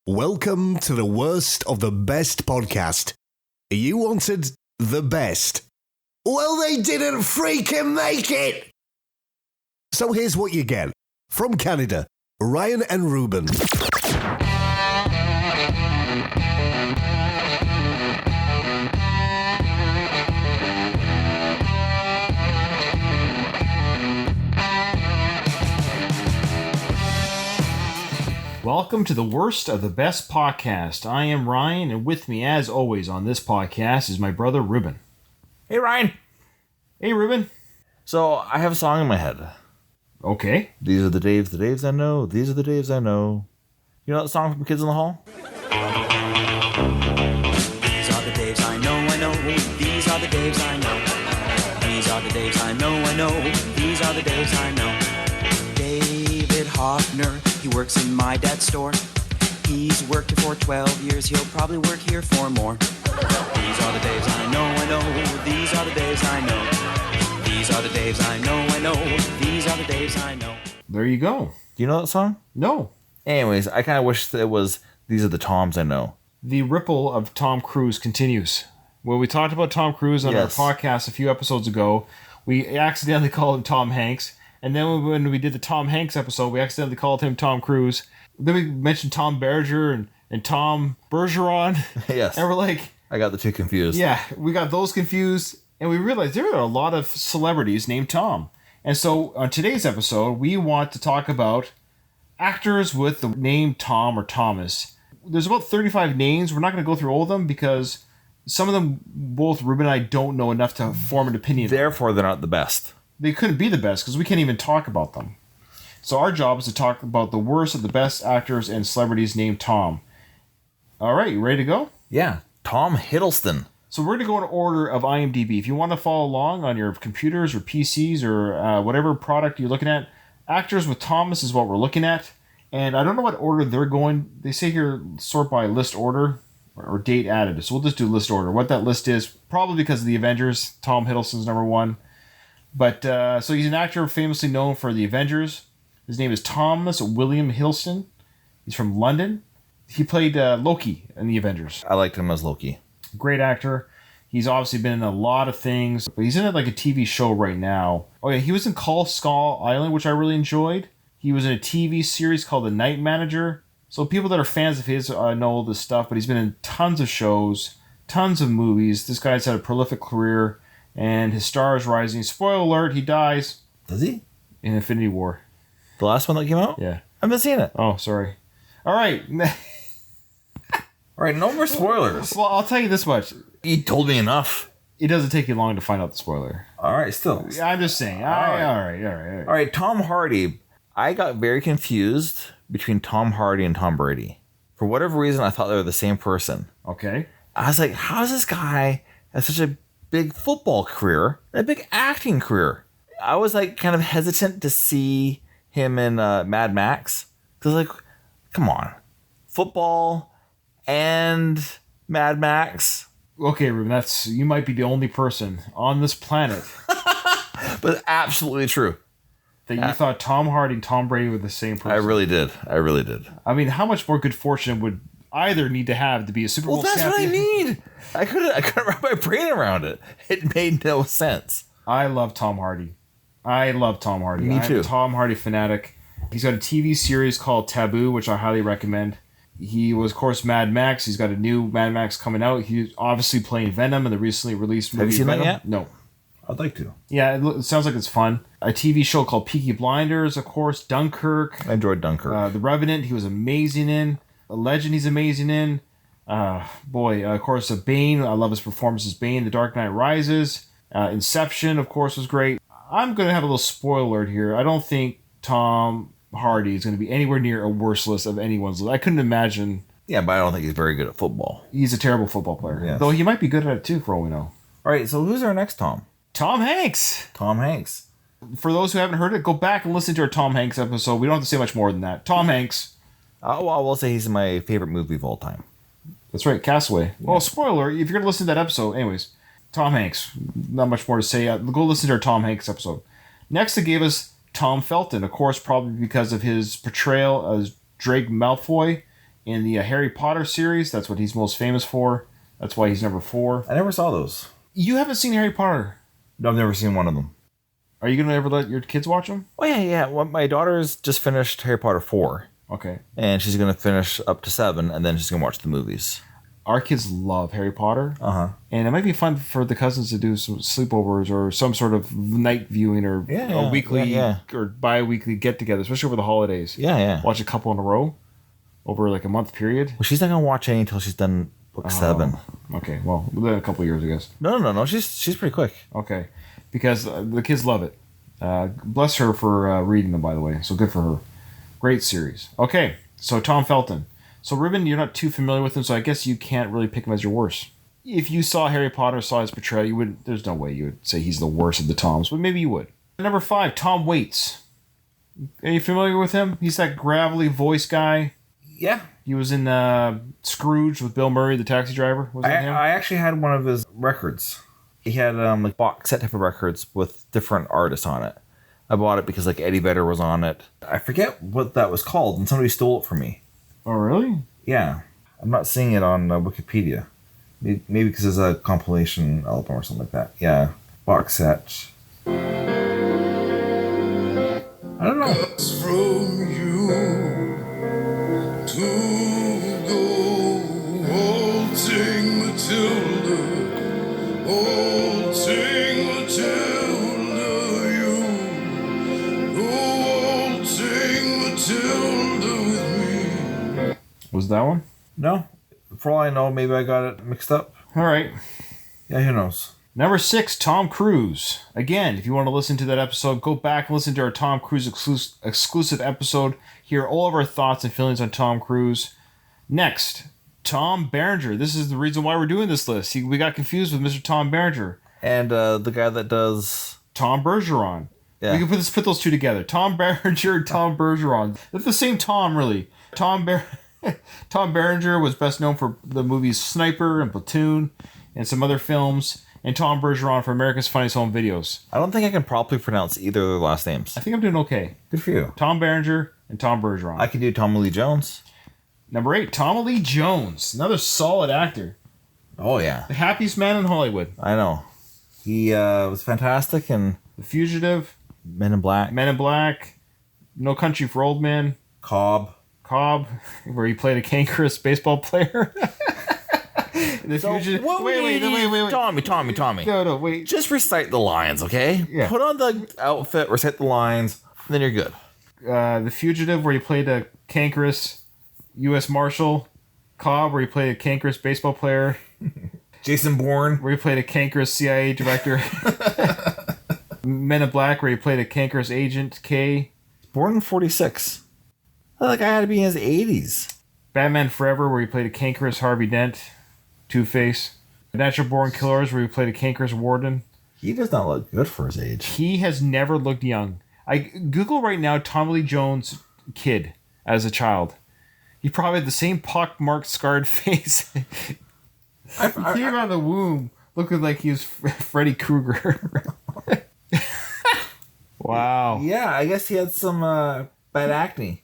Welcome to the worst of the best podcast. You wanted the best. Well, they didn't freaking make it! So here's what you get. From Canada, Ryan and Ruban. Welcome to the worst of the best podcast. I am Ryan, and with me, as always, on this podcast is my brother Ruben. Hey, Ryan. Hey, Ruben. So, I have a song in my head. Okay. These are the Daves I know. These are the Daves I know. You know that song from Kids in the Hall? These are the Daves I know. These are the Daves I know. These are the Daves I know. These are the Daves I know. David Hoffner, he works in my dad's store. He's worked here for 12 years. He'll probably work here for more. These are the Daves I know. These are the Daves I know. These are the Daves I know. These are the Daves I know. There you go. Do you know that song? No. Anyways, I kind of wish that it was These Are the Toms I Know. The ripple of Tom Cruise continues. When we talked about Tom Cruise on Yes. our podcast a few episodes ago, we accidentally called him Tom Hanks. And then when we did the Tom Hanks episode, we accidentally called him Tom Cruise. Then we mentioned Tom Berger and Tom Bergeron. Yes. And we're like, I got the two confused. yeah, we got those confused. And we realized there are a lot of celebrities named Tom. And so on today's episode, we want to talk about actors with the name Tom or Thomas. There's about 35 names. We're not going to go through all of them because some of them, both Ruben and I, don't know enough to form an opinion on. Therefore, they're not the best. They couldn't be the best because we can't even talk about them. So our job is to talk about the worst of the best actors and celebrities named Tom. All right, you ready to go? Yeah. Tom Hiddleston. So we're going to go in order of IMDb. If you want to follow along on your computers or PCs or whatever product you're looking at, actors with Thomas is what we're looking at. And I don't know what order they're going. They say here sort by list order or date added. So we'll just do list order. What that list is, probably because of the Avengers, Tom Hiddleston's number one. But so he's an actor famously known for the Avengers. His name is Thomas William Hiddleston. He's from London. He played Loki in the Avengers. I liked him as Loki. Great actor. He's obviously been in a lot of things, but he's in like a TV show right now. Oh yeah, he was in Call Skull Island, which I really enjoyed. He was in a TV series called The Night Manager. So people that are fans of his know all this stuff, but he's been in tons of shows, tons of movies. This guy's had a prolific career, and his star is rising. Spoiler alert, he dies Does he? in Infinity War. The last one that came out? Yeah. I haven't seen it. Oh, sorry. All right. All right, no more spoilers. Well, I'll tell you this much. You told me enough. It doesn't take you long to find out the spoiler. All right, still. I'm just saying. All right. All right, Tom Hardy. I got very confused between Tom Hardy and Tom Brady. For whatever reason, I thought they were the same person. Okay. I was like, how does this guy have such a big football career and a big acting career? I was like kind of hesitant to see him in Mad Max. Because like, come on. Football and Mad Max. Okay, Ruben, you might be the only person on this planet But absolutely true. that you thought Tom Hardy and Tom Brady were the same person. I really did. I mean, how much more good fortune would either need to have to be a Super Bowl Well, that's what I champion? need. I couldn't wrap my brain around it. It made no sense. I love Tom Hardy. Me I'm too. a Tom Hardy fanatic. He's got a TV series called Taboo, which I highly recommend. He was, of course, Mad Max. He's got a new Mad Max coming out. He's obviously playing Venom in the recently released movie. Have you seen that Venom. yet? No. I'd like to. Yeah, it sounds like it's fun. A TV show called Peaky Blinders, of course. Dunkirk. I enjoyed Dunkirk. The Revenant, he was amazing in. A Legend, he's amazing in. Of course, Bane. I love his performance as Bane. The Dark Knight Rises. Inception, of course, was great. I'm going to have a little spoiler alert here. I don't think Tom Hardy is going to be anywhere near a worse list of anyone's list. I couldn't imagine. Yeah, but I don't think he's very good at football. He's a terrible football player. Yes. Though he might be good at it too, for all we know. All right, so who's our next Tom? Tom Hanks. Tom Hanks. For those who haven't heard it, go back and listen to our Tom Hanks episode. We don't have to say much more than that. Tom Hanks. Well, I will say he's my favorite movie of all time. That's right, Castaway. Yeah. Well, spoiler, if you're going to listen to that episode, anyways, Tom Hanks. Not much more to say. Go listen to our Tom Hanks episode. Next, they gave us Tom Felton, of course, probably because of his portrayal as Drake Malfoy In the Harry Potter series, that's what he's most famous for. That's why he's number 4. I never saw those. You haven't seen Harry Potter. No, I've never seen one of them. Are you going to ever let your kids watch them? Oh, yeah. Well, my daughter's just finished Harry Potter 4. Okay. And she's going to finish up to 7, and then she's going to watch the movies. Our kids love Harry Potter. Uh-huh. And it might be fun for the cousins to do some sleepovers or some sort of night viewing or a weekly or bi-weekly get-together, especially over the holidays. Yeah. Watch a couple in a row over like a month period. Well, she's not going to watch any until she's done book 7. Okay, well, within a couple of years, I guess. No. She's pretty quick. Okay, because the kids love it. Bless her for reading them, by the way. So good for her. Great series. Okay, so Tom Felton. So Ruben, you're not too familiar with him, so I guess you can't really pick him as your worst. If you saw Harry Potter, saw his portrayal, you would. There's no way you would say he's the worst of the Toms, but maybe you would. Number 5, Tom Waits. Are you familiar with him? He's that gravelly voice guy. Yeah. He was in Scrooge with Bill Murray, the taxi driver. Was that him? I actually had one of his records. He had like box set type of records with different artists on it. I bought it because like Eddie Vedder was on it. I forget what that was called, and somebody stole it from me. Oh, really? Yeah. I'm not seeing it on Wikipedia. Maybe because it's a compilation album or something like that. Yeah. Box set. I don't know. From you to go waltzing Matilda, you go waltzing Matilda with me. Was that one? No. For all I know, maybe I got it mixed up. All right. Yeah, who knows? Number 6, Tom Cruise. Again, if you want to listen to that episode, go back and listen to our Tom Cruise exclusive episode. Hear all of our thoughts and feelings on Tom Cruise. Next, Tom Berenger. This is the reason why we're doing this list. We got confused with Mr. Tom Berenger. And the guy that does... Tom Bergeron. Yeah. We can put those two together. Tom Berenger and Tom Bergeron. They're the same Tom, really. Tom Berenger was best known for the movies Sniper and Platoon and some other films. And Tom Bergeron for America's Funniest Home Videos. I don't think I can properly pronounce either of their last names. I think I'm doing okay. Good for you. Tom Berenger and Tom Bergeron. I can do Tommy Lee Jones. Number 8, Tommy Lee Jones. Another solid actor. Oh, yeah. The happiest man in Hollywood. I know. He was fantastic in The Fugitive. Men in Black. Men in Black. No Country for Old Men. Cobb, where he played a cankerous baseball player. The Fugitive. Wait. Tommy. No, wait. Just recite the lines, okay? Yeah. Put on the outfit, recite the lines, then you're good. The Fugitive, where he played a cankerous U.S. Marshal. Cobb, where he played a cankerous baseball player. Jason Bourne. Where he played a cankerous CIA director. Men in Black, where he played a cankerous agent, K. Born in 46. I thought that guy had to be in his 80s. Batman Forever, where he played a cankerous Harvey Dent, Two-Face. Natural Born Killers, where he played a cankerous warden. He does not look good for his age. He has never looked young. I Google right now Tommy Lee Jones kid as a child. He probably had the same pock-marked, scarred face. He came out of the womb looking like he was Freddy Krueger. Wow. Yeah, I guess he had some bad acne.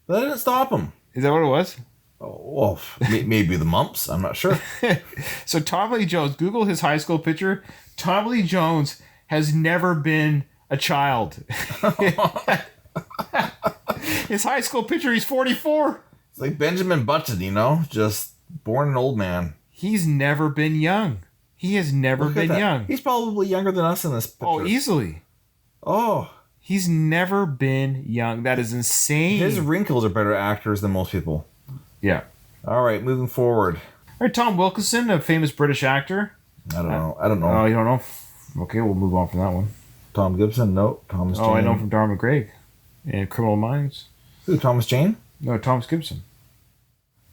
But that didn't stop him. Is that what it was? Oh, well, maybe the mumps. I'm not sure. So Tommy Lee Jones, Google his high school picture. Tommy Lee Jones has never been a child. His high school picture, he's 44. It's like Benjamin Button, you know? Just born an old man. He's never been young. He has never been young. He's probably younger than us in this picture. Oh, easily. Oh. He's never been young. That is insane. His wrinkles are better actors than most people. Yeah. All right, moving forward. All right, Tom Wilkinson, a famous British actor. I don't know. Oh, you don't know? Okay, we'll move on from that one. Tom Gibson? No. Thomas Jane? Oh, I know him from Dharma Greg and Criminal Minds. Who, Thomas Jane? No, Thomas Gibson.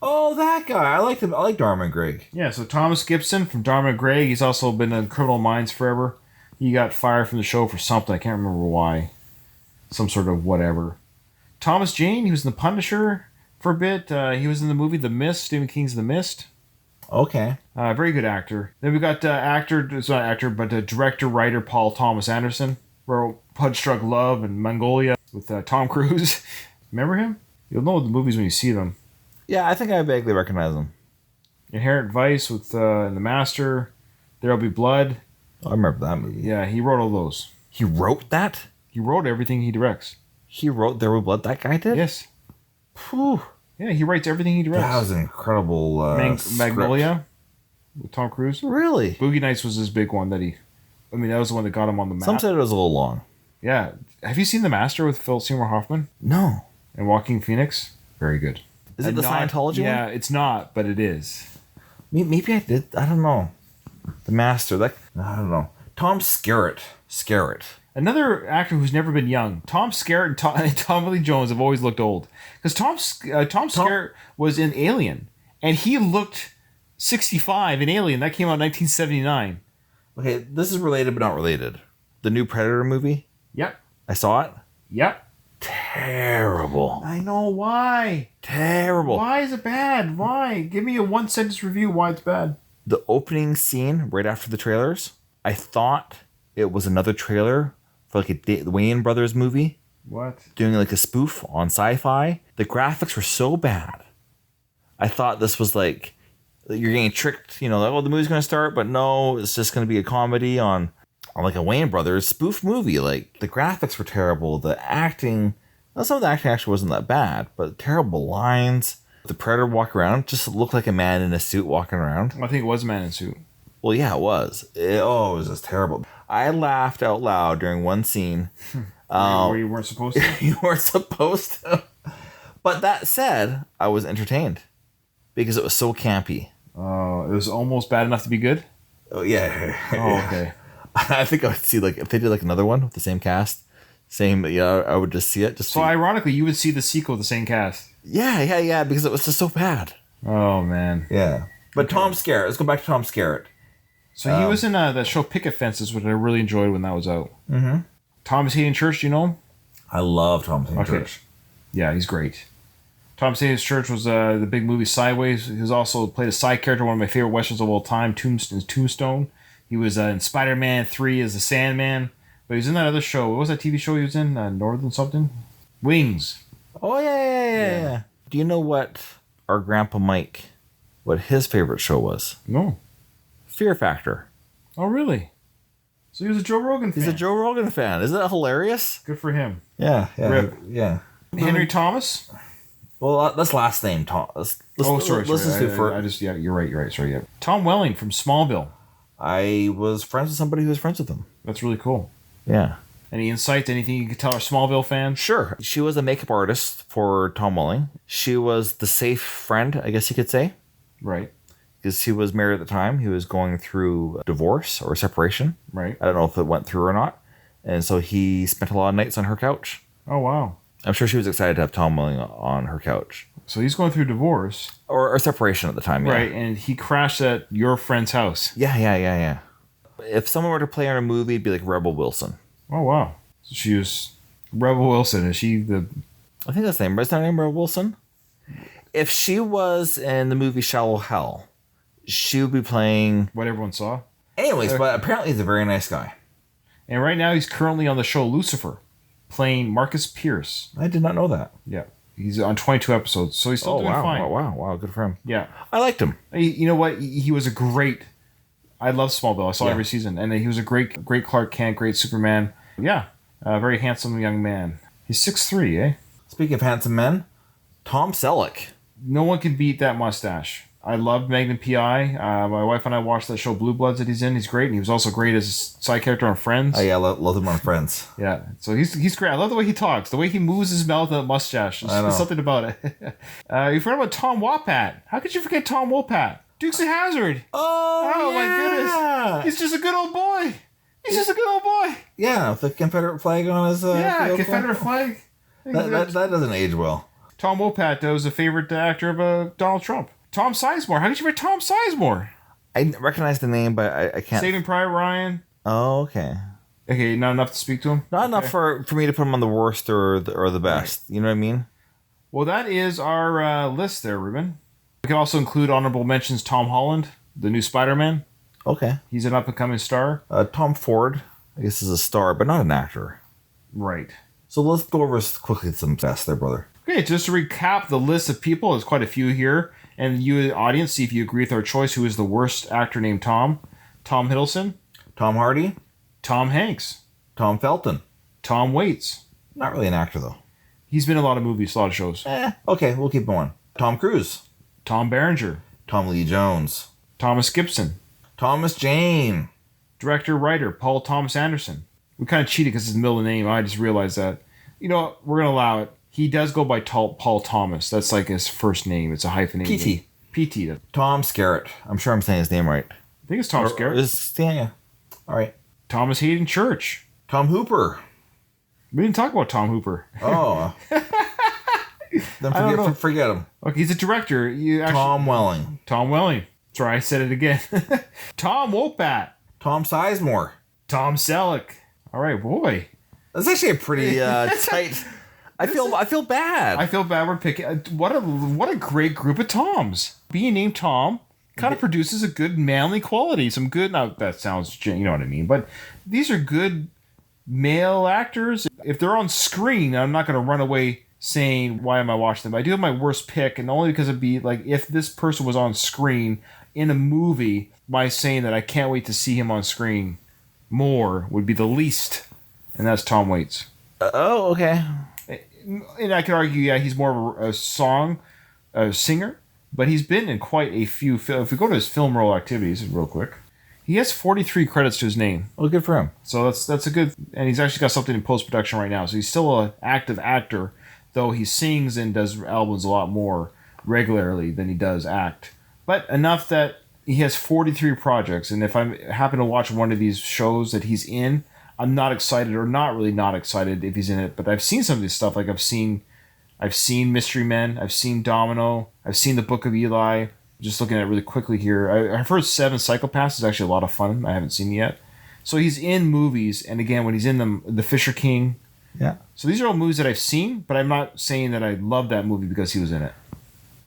Oh, that guy. I like him. I like Dharma Greg. Yeah, so Thomas Gibson from Dharma Greg. He's also been in Criminal Minds forever. He got fired from the show for something. I can't remember why. Some sort of whatever. Thomas Jane, he was in The Punisher for a bit. He was in the movie The Mist, Stephen King's The Mist. Okay. Very good actor. Then we got director, writer Paul Thomas Anderson. Wrote Punch Drunk Love and Mongolia with Tom Cruise. Remember him? You'll know the movies when you see them. Yeah, I think I vaguely recognize him. Inherent Vice with The Master. There'll Be Blood. I remember that movie. Yeah, he wrote all those. He wrote that? He wrote everything he directs. He wrote There Will Be Blood? That guy did? Yes. Whew. Yeah, he writes everything he directs. That was an incredible Magnolia with Tom Cruise. script. Really? Boogie Nights was his big one that was the one that got him on the map. Some said it was a little long. Yeah. Have you seen The Master with Philip Seymour Hoffman No. and Joaquin Phoenix? Very good. Is it the Scientology Yeah, one? it's not, but it is. Maybe I did. I don't know. The Master. I don't know. Tom Skerritt. Another actor who's never been young. Tom Skerritt and Tommy Lee Jones have always looked old. Because Tom Skerritt was in Alien, and he looked 65 in Alien. That came out in 1979. Okay, this is related but not related. The new Predator movie. Yep. I saw it. Yep. Terrible. I know why. Terrible. Why is it bad? Why? Give me a one-sentence review why it's bad. The opening scene right after the trailers, I thought it was another trailer for like a Wayans Brothers movie. What? Doing like a spoof on sci-fi. The graphics were so bad. I thought this was like, you're getting tricked, like, oh, the movie's going to start, but no, it's just going to be a comedy on like a Wayans Brothers spoof movie. Like, the graphics were terrible. The acting, some of the acting actually wasn't that bad, but terrible lines. The Predator walk around just looked like a man in a suit walking around. I think it was a man in a suit. Well, yeah, it was. It was just terrible. I laughed out loud during one scene. Where you weren't supposed to? You weren't supposed to. But that said, I was entertained because it was so campy. Oh, it was almost bad enough to be good? Oh, yeah. Oh, okay. I think I would see, like, if they did, like, another one with the same cast, I would just see it. So, ironically, you would see the sequel with the same cast. Yeah, because it was just so bad. Oh, man. Yeah. But okay. Tom Skerritt. Let's go back to Tom Skerritt. So, he was in that show Picket Fences, which I really enjoyed when that was out. Mm-hmm. Thomas Hayden Church, do you know him? I love Thomas Hayden Church. Yeah, he's great. Thomas Hayden Church was the big movie Sideways. He was also played a side character, one of my favorite westerns of all time, Tombstone. He was in Spider-Man 3 as the Sandman. But he was in that other show. What was that TV show he was in? Northern something? Wings. Oh, yeah. Do you know what our Grandpa Mike, what his favorite show was? No. Fear Factor. Oh, really? So he was a Joe Rogan fan. He's a Joe Rogan fan. Isn't that hilarious? Good for him. Yeah. Rip. Yeah. Henry Thomas? Well, that's last name, Tom. Sorry. Let's just do first. You're right. Sorry, yeah. Tom Welling from Smallville. I was friends with somebody who was friends with him. That's really cool. Yeah. Any insights? Anything you could tell our Smallville fans? Sure. She was a makeup artist for Tom Welling. She was the safe friend, I guess you could say. Right. Because he was married at the time. He was going through divorce or separation. Right. I don't know if it went through or not. And so he spent a lot of nights on her couch. Oh, wow. I'm sure she was excited to have Tom Welling on her couch. So he's going through divorce. Or separation at the time, yeah. Right, and he crashed at your friend's house. Yeah. If someone were to play on a movie, it'd be like Rebel Wilson. Oh, wow. So she was Rebel Wilson. Is she the... I think that's the name. Is that her name Rebel Wilson? If she was in the movie Shallow Hell, she would be playing... What everyone saw. Anyways, but apparently he's a very nice guy. And right now he's currently on the show Lucifer, playing Marcus Pierce. I did not know that. Yeah. He's on 22 episodes, so he's still doing fine. Wow, good for him. Yeah. I liked him. You know what? He was a great... I love Smallville. I saw every season. And he was a great Clark Kent, great Superman. Yeah. A very handsome young man. He's 6'3", eh? Speaking of handsome men, Tom Selleck. No one can beat that mustache. I loved Magnum P.I. My wife and I watched that show Blue Bloods that he's in. He's great. And he was also great as a side character on Friends. Oh, yeah, I love him on Friends. Yeah. So he's great. I love the way he talks. The way he moves his mouth and that mustache. There's something about it. You forgot about Tom Wopat. How could you forget Tom Wopat? Dukes of Hazzard. Oh my goodness. He's just a good old boy. Yeah, with the Confederate flag on his... Confederate flag. That doesn't age well. Tom Wopat was a favorite actor of Donald Trump. Tom Sizemore. How did you forget Tom Sizemore? I recognize the name, but I can't... Saving Private Ryan. Oh, okay. Okay, not enough to speak to him? Not enough for me to put him on the worst or the best. Right. You know what I mean? Well, that is our list there, Ruben. We can also include honorable mentions Tom Holland, the new Spider-Man. Okay. He's an up-and-coming star. Tom Ford, I guess, is a star, but not an actor. Right. So let's go over quickly some best there, brother. Okay, just to recap the list of people, there's quite a few here. And you, the audience, see if you agree with our choice. Who is the worst actor named Tom? Tom Hiddleston, Tom Hardy, Tom Hanks, Tom Felton. Tom Waits. Not really an actor, though. He's been in a lot of movies, a lot of shows. Okay, we'll keep going. Tom Cruise, Tom Berenger, Tom Lee Jones, Thomas Gibson, Thomas Jane. director, writer, Paul Thomas Anderson. We kind of cheated because it's the middle of the name. I just realized that. You know what? We're going to allow it. He does go by Paul Thomas. That's like his first name. It's a hyphenated. PT. Tom Skerritt. I'm sure I'm saying his name right. I think it's Tom Skerritt. Yeah. All right. Thomas Hayden Church. Tom Hooper. We didn't talk about Tom Hooper. Oh. Then forget him. Okay, he's a director. Tom Welling. Tom Welling. Sorry, I said it again. Tom Wopat. Tom Sizemore. Tom Selleck. All right, boy. That's actually a pretty tight. I feel bad. I feel bad we're picking. What a great group of Toms. Being named Tom kind of produces a good manly quality. Some good. Now that sounds, you know what I mean. But these are good male actors. If they're on screen, I'm not going to run away saying why am I watching them. I do have my worst pick, and only because it'd be like if this person was on screen in a movie, by saying that I can't wait to see him on screen more would be the least, and that's Tom Waits. Oh, okay. And I could argue, yeah, he's more of a singer, but he's been in quite a few films. If we go to his film role activities real quick, he has 43 credits to his name. Well, good for him. So that's a good, and he's actually got something in post-production right now. So he's still an active actor, though he sings and does albums a lot more regularly than he does act. But enough that he has 43 projects, and if I happen to watch one of these shows that he's in, I'm not excited, or not really not excited if he's in it. But I've seen some of this stuff. Like I've seen Mystery Men. I've seen Domino. I've seen The Book of Eli. Just looking at it really quickly here. I've heard Seven Psychopaths is actually a lot of fun. I haven't seen it yet. So he's in movies, and again, when he's in them, The Fisher King. Yeah. So these are all movies that I've seen, but I'm not saying that I love that movie because he was in it.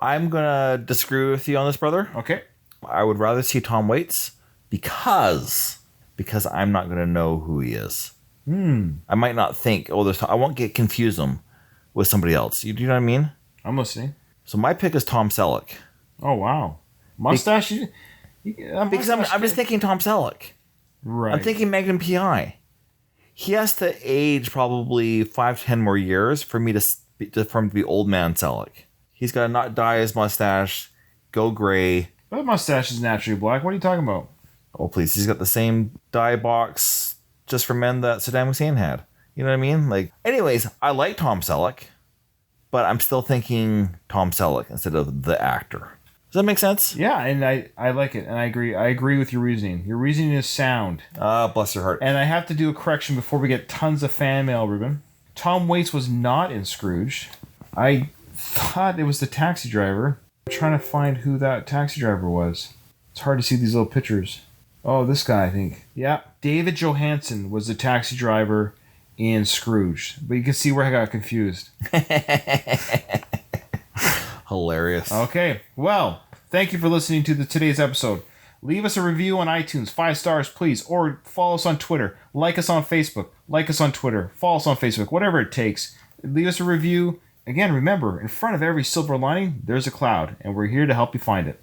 I'm gonna disagree with you on this, brother. Okay. I would rather see Tom Waits because I'm not gonna know who he is. I might not think, I won't get confused him with somebody else. You know what I mean? I'm listening. So my pick is Tom Selleck. Oh, wow. Mustache? Because I'm just thinking Tom Selleck. Right. I'm thinking Magnum P.I. He has to age probably 5-10 more years for him to be old man Selleck. He's got to not dye his mustache, go gray. That mustache is naturally black. What are you talking about? Oh, please. He's got the same dye box just for men that Saddam Hussein had. You know what I mean? Anyways, I like Tom Selleck, but I'm still thinking Tom Selleck instead of the actor. Does that make sense? Yeah, and I like it, and I agree. I agree with your reasoning. Your reasoning is sound. Bless your heart. And I have to do a correction before we get tons of fan mail, Ruben. Tom Waits was not in Scrooge. I thought it was the taxi driver. I'm trying to find who that taxi driver was. It's hard to see these little pictures. Oh, this guy, I think. Yeah, David Johansen was the taxi driver in Scrooge. But you can see where I got confused. Hilarious. Okay, well, thank you for listening to today's episode. Leave us a review on iTunes, 5 stars, please, or follow us on Twitter. Like us on Facebook. Like us on Twitter. Follow us on Facebook. Whatever it takes. Leave us a review. Again, remember, in front of every silver lining, there's a cloud, and we're here to help you find it.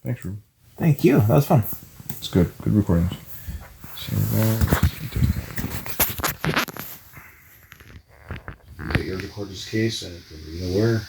Thanks, Ruben. Thank you. That was fun. It's good. Good recordings. Get your recorder's case and you know where.